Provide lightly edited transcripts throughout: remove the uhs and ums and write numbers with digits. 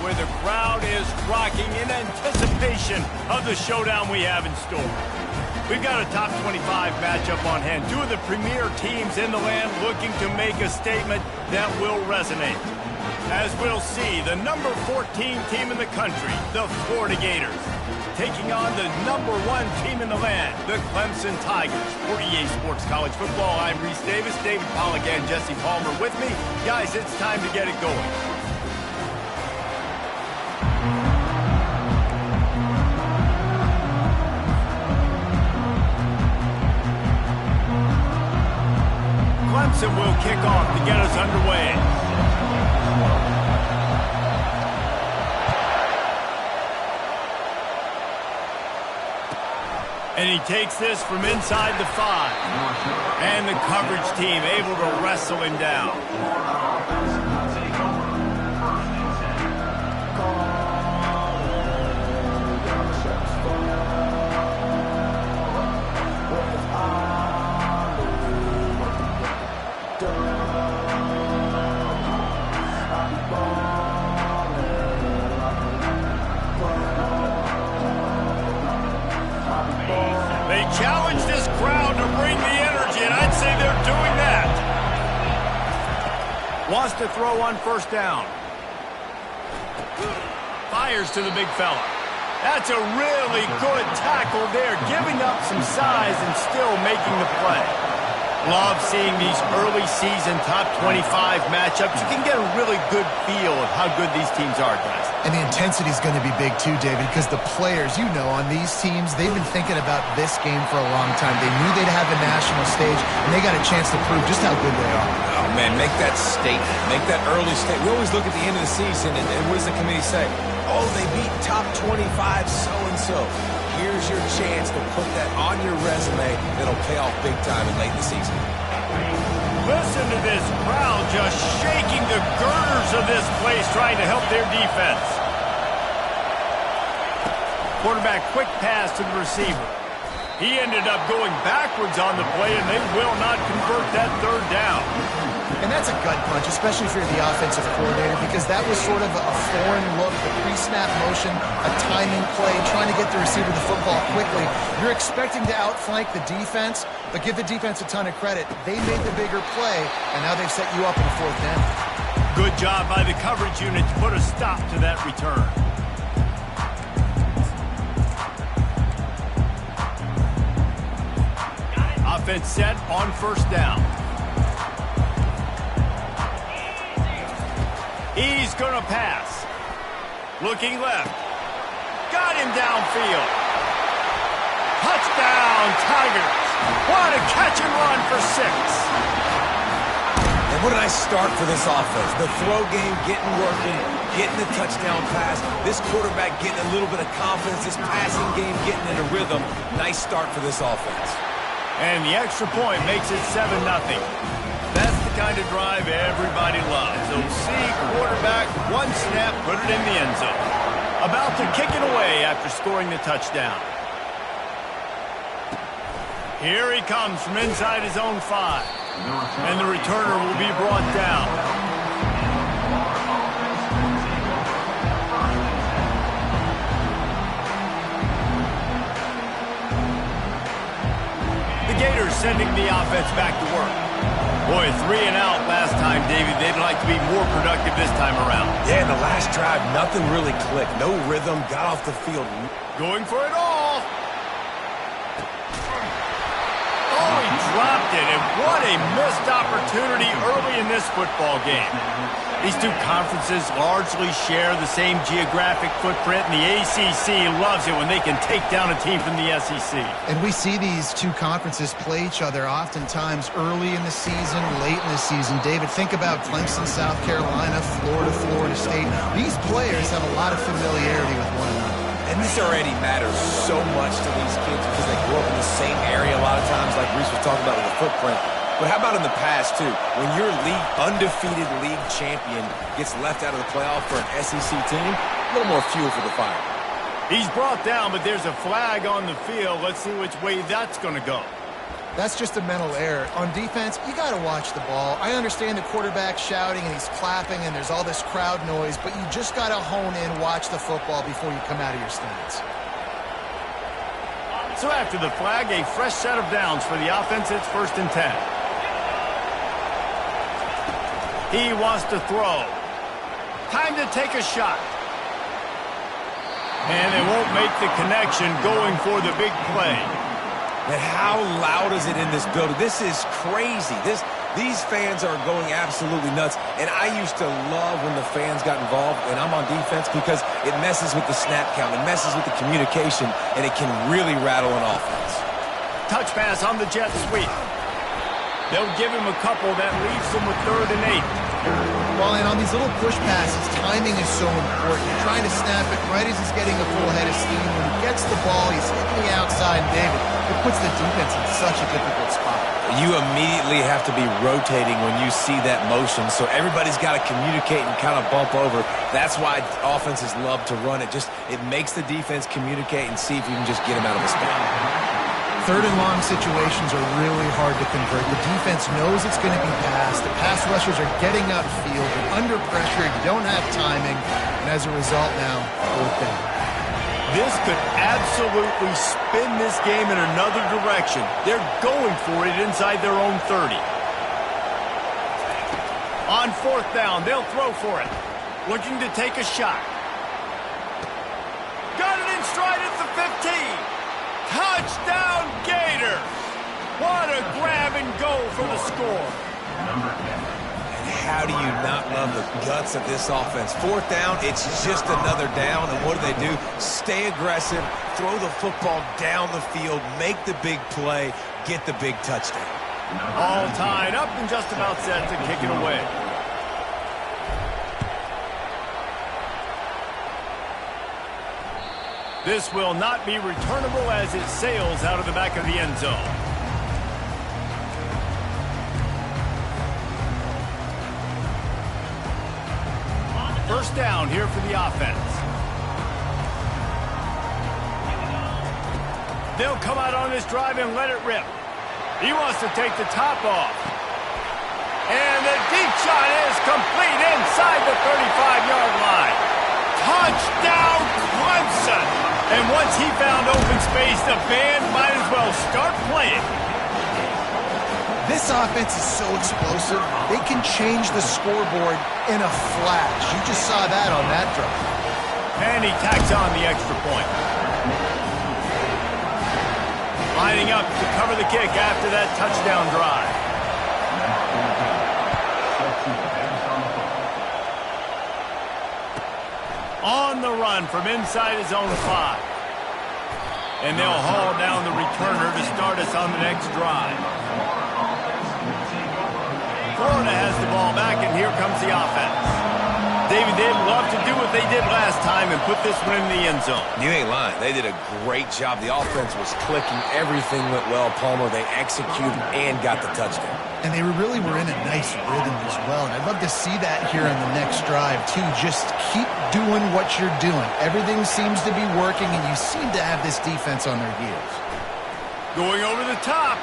where the crowd is rocking in anticipation of the showdown we have in store. We've got a top 25 matchup on hand. Two of the premier teams in the land looking to make a statement that will resonate. As we'll see, the number 14 team in the country, the Florida Gators, taking on the number 1 team in the land, the Clemson Tigers. For EA Sports College Football, I'm Reese Davis, David Pollack, and Jesse Palmer with me. Guys, it's time to get it going. Clemson will kick off to get us underway. And he takes this from inside the 5. And the coverage team able to wrestle him down. Challenge this crowd to bring the energy, and I'd say they're doing that. Wants to throw on first down. Fires to the big fella. That's a really good tackle there, giving up some size and still making the play. Love seeing these early season top 25 matchups. You can get a really good feel of how good these teams are, guys. And the intensity is going to be big too, David, because the players, you know, on these teams, they've been thinking about this game for a long time. They knew they'd have the national stage, and they got a chance to prove just how good they are. Oh, man, make that statement. Make that early statement. We always look at the end of the season, and what does the committee say? Oh, they beat top 25 so-and-so. Here's your chance to put that on your resume that'll pay off big time in late in the season. Listen to this crowd just shaking the girders of this place, trying to help their defense. Quarterback quick pass to the receiver. He ended up going backwards on the play, and they will not convert that third down. And that's a gut punch, especially if you're the offensive coordinator, because that was sort of a foreign look, the pre-snap motion, a timing play, trying to get the receiver the football quickly. You're expecting to outflank the defense, but give the defense a ton of credit. They made the bigger play, and now they've set you up in the fourth down. Good job by the coverage unit to put a stop to that return. Offense set on first down. He's going to pass. Looking left. Got him downfield. Touchdown, Tigers. What a catch and run for 6. And what a nice start for this offense. The throw game getting working, getting the touchdown pass. This quarterback getting a little bit of confidence. This passing game getting in a rhythm. Nice start for this offense. And the extra point makes it 7-0. That's the kind of drive everybody loves. So see quarterback, one snap, put it in the end zone. About to kick it away after scoring the touchdown. Here he comes from inside his own 5. And the returner will be brought down. The Gators sending the offense back to work. Boy, 3 and out last time, David. They'd like to be more productive this time around. Yeah, in the last drive, nothing really clicked. No rhythm, got off the field. Going for it all. Oh, he dropped it, and what a missed opportunity early in this football game. These two conferences largely share the same geographic footprint, and the ACC loves it when they can take down a team from the SEC. And we see these two conferences play each other oftentimes early in the season, late in the season. David, think about Clemson, South Carolina, Florida, Florida State. These players have a lot of familiarity with one another. And this already matters so much to these kids because they grew up in the same area a lot of times, like Reese was talking about with the footprint. But how about in the past, too? When your undefeated league champion gets left out of the playoff for an SEC team, a little more fuel for the fire. He's brought down, but there's a flag on the field. Let's see which way that's going to go. That's just a mental error. On defense, you got to watch the ball. I understand the quarterback shouting and he's clapping and there's all this crowd noise, but you just got to hone in, watch the football before you come out of your stance. So after the flag, a fresh set of downs for the offense. It's 1st and 10. He wants to throw. Time to take a shot. And they won't make the connection going for the big play. And how loud is it in this building? This is crazy. These fans are going absolutely nuts. And I used to love when the fans got involved, and I'm on defense, because it messes with the snap count. It messes with the communication, and it can really rattle an offense. Touch pass on the jet sweep. They'll give him a couple. That leaves him with 3rd and 8. Well, and on these little push passes, timing is so important. You're trying to snap it right as he's getting a full head of steam. When he gets the ball, he's hitting the outside, and David, it puts the defense in such a difficult spot. You immediately have to be rotating when you see that motion, so everybody's got to communicate and kind of bump over. That's why offenses love to run it. It makes the defense communicate and see if you can just get him out of a spot. 3rd and long situations are really hard to convert. The defense knows it's going to be passed. The pass rushers are getting upfield. They're under pressure. You don't have timing. And as a result now, 4th down. This could absolutely spin this game in another direction. They're going for it inside their own 30. On 4th down, they'll throw for it. Looking to take a shot. Got it in stride at the 15. Touchdown, Gator! What a grab and go for the score. And how do you not love the guts of this offense? 4th down, it's just another down, and what do? Stay aggressive, throw the football down the field, make the big play, get the big touchdown. All tied up and just about set to kick it away. This will not be returnable as it sails out of the back of the end zone. First down here for the offense. They'll come out on this drive and let it rip. He wants to take the top off. And the deep shot is complete inside the 35-yard line. Touchdown, Clemson! And once he found open space, the band might as well start playing. This offense is so explosive, they can change the scoreboard in a flash. You just saw that on that drive. And he tacks on the extra point. Lining up to cover the kick after that touchdown drive. On the run from inside his own 5. And they'll haul down the returner to start us on the next drive. Florida has the ball back, and here comes the offense. David, they'd love to do what they did last time and put this one in the end zone. You ain't lying. They did a great job. The offense was clicking. Everything went well, Palmer. They executed and got the touchdown. And they really were in a nice rhythm as well. And I'd love to see that here on the next drive, too. Just keep doing what you're doing. Everything seems to be working, and you seem to have this defense on their heels. Going over the top.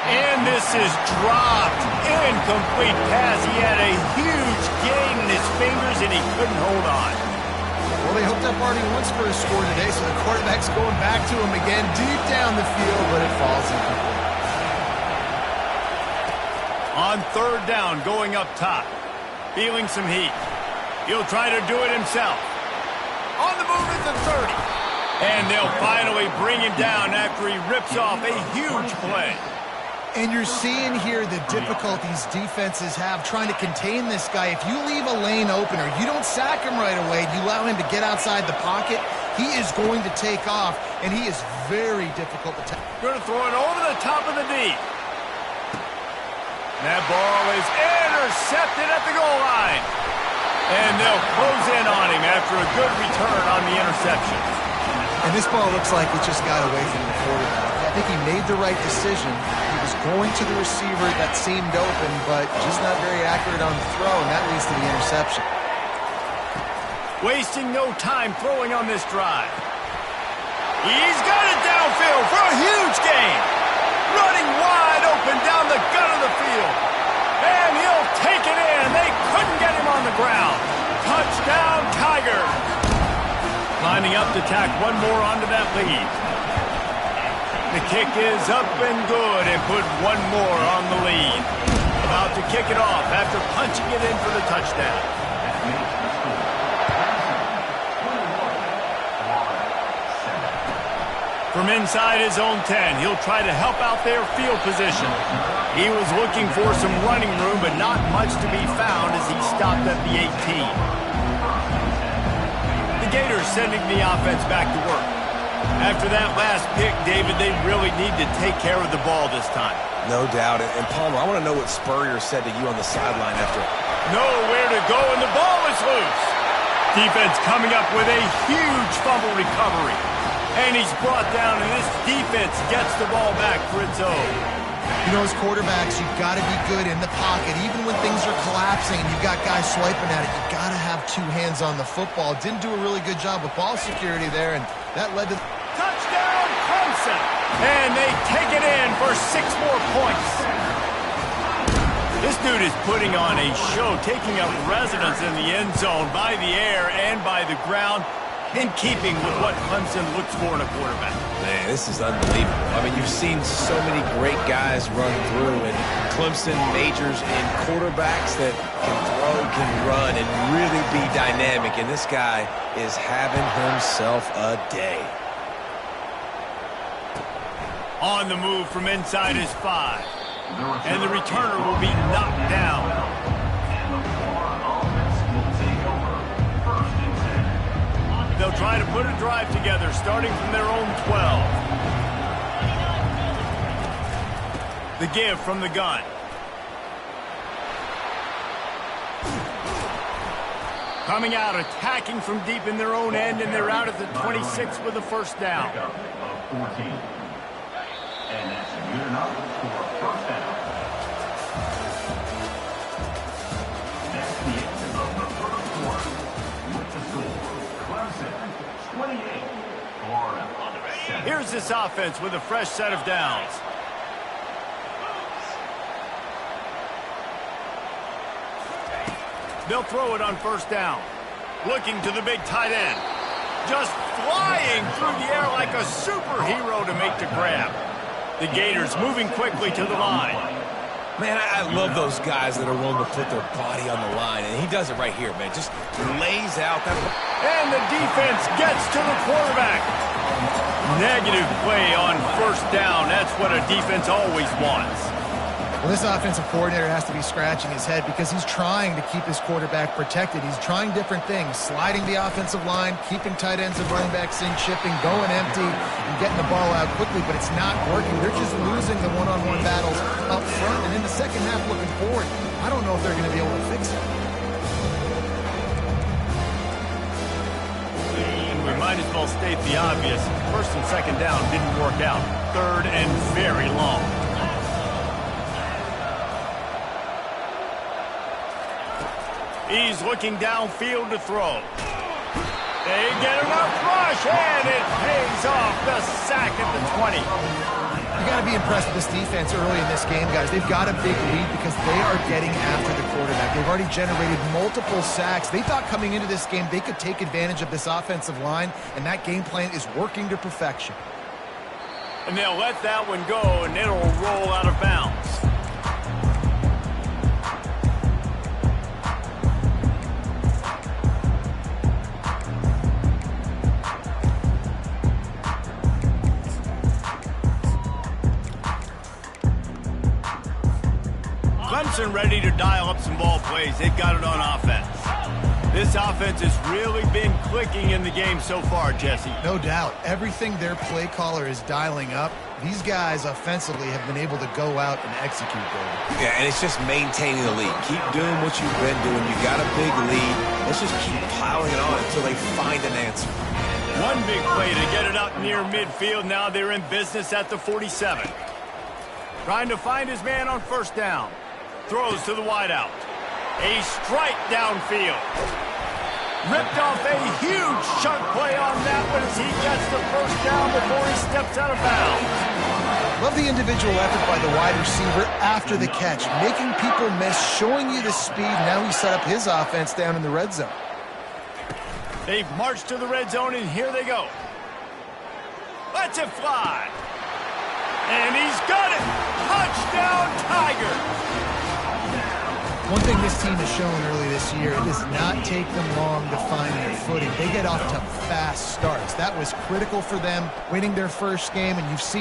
And this is dropped. Incomplete pass. He had a huge gain in his fingers, and he couldn't hold on. Well, they hoped up already once for a score today, so the quarterback's going back to him again deep down the field, but it falls incomplete. On 3rd down, going up top. Feeling some heat. He'll try to do it himself. On the move at the 30. And they'll finally bring him down after he rips off a huge play. And you're seeing here the difficulties defenses have trying to contain this guy. If you leave a lane open or you don't sack him right away, you allow him to get outside the pocket, he is going to take off, and he is very difficult to tackle. Going to throw it over the top of the D. That ball is intercepted at the goal line. And they'll close in on him after a good return on the interception. And this ball looks like it just got away from the quarterback. I think he made the right decision. He was going to the receiver that seemed open, but just not very accurate on the throw, and that leads to the interception. Wasting no time throwing on this drive. He's got it downfield for a huge gain. Running wide open down the gut of the field. And he'll take it in. They couldn't get him on the ground. Touchdown, Tiger. Lining up to tack one more onto that lead. The kick is up and good and put one more on the lead. About to kick it off after punching it in for the touchdown. From inside his own 10, he'll try to help out their field position. He was looking for some running room, but not much to be found as he stopped at the 18. The Gators sending the offense back to work. After that last pick, David, they really need to take care of the ball this time. No doubt. And Palmer, I want to know what Spurrier said to you on the sideline after. Nowhere to go, and the ball is loose. Defense coming up with a huge fumble recovery. And he's brought down, and this defense gets the ball back for its own. You know, as quarterbacks, you've got to be good in the pocket. Even when things are collapsing and you've got guys swiping at it, you've got to have two hands on the football. Didn't do a really good job with ball security there, and that led to... Touchdown, Clemson! And they take it in for 6 more points. This dude is putting on a show, taking up residence in the end zone by the air and by the ground, in keeping with what Clemson looks for in a quarterback. Man, this is unbelievable. I mean, you've seen so many great guys run through, and Clemson majors in quarterbacks that can throw, can run, and really be dynamic, and this guy is having himself a day. On the move from inside his 5. And the returner will be knocked down. They'll try to put a drive together, starting from their own 12. The give from the gun. Coming out, attacking from deep in their own end, and they're out at the 26 with a first down. And that's good enough for a first down. That's the end of the first quarter. With the score, Clemson 28, Florida 7. Here's this offense with a fresh set of downs. They'll throw it on first down. Looking to the big tight end. Just flying through the air like a superhero to make the grab. The Gators moving quickly to the line. Man, I love those guys that are willing to put their body on the line, and he does it right here, man. Just lays out that... And the defense gets to the quarterback. Negative play on first down. That's what a defense always wants. Well, this offensive coordinator has to be scratching his head because he's trying to keep his quarterback protected. He's trying different things, sliding the offensive line, keeping tight ends and running backs in, chipping, going empty, and getting the ball out quickly, but it's not working. They're just losing the one-on-one battles up front, and in the second half looking forward, I don't know if they're going to be able to fix it. And we might as well state the obvious. First and second down didn't work out. Third and very long. He's looking downfield to throw. They get enough rush, and it pays off. The sack at the 20. You got to be impressed with this defense early in this game, guys. They've got a big lead because they are getting after the quarterback. They've already generated multiple sacks. They thought coming into this game they could take advantage of this offensive line, and that game plan is working to perfection. And they'll let that one go, and it'll roll out of bounds. Clemson ready to dial up some ball plays. They've got it on offense. This offense has really been clicking in the game so far, Jesse. No doubt. Everything their play caller is dialing up, these guys offensively have been able to go out and execute, David. Yeah, and it's just maintaining the lead. Keep doing what you've been doing. You got a big lead. Let's just keep piling it on until they find an answer. One big play to get it up near midfield. Now they're in business at the 47. Trying to find his man on first down. Throws to the wideout. A strike downfield. Ripped off a huge chunk play on that one as he gets the first down before he steps out of bounds. Love the individual effort by the wide receiver after the catch, making people miss, showing you the speed. Now he set up his offense down in the red zone. They've marched to the red zone, and here they go. Let's it fly. And he's got it. Touchdown, Tigers. One thing this team has shown early this year, it does not take them long to find their footing. They get off to fast starts. That was critical for them winning their first game, and you've seen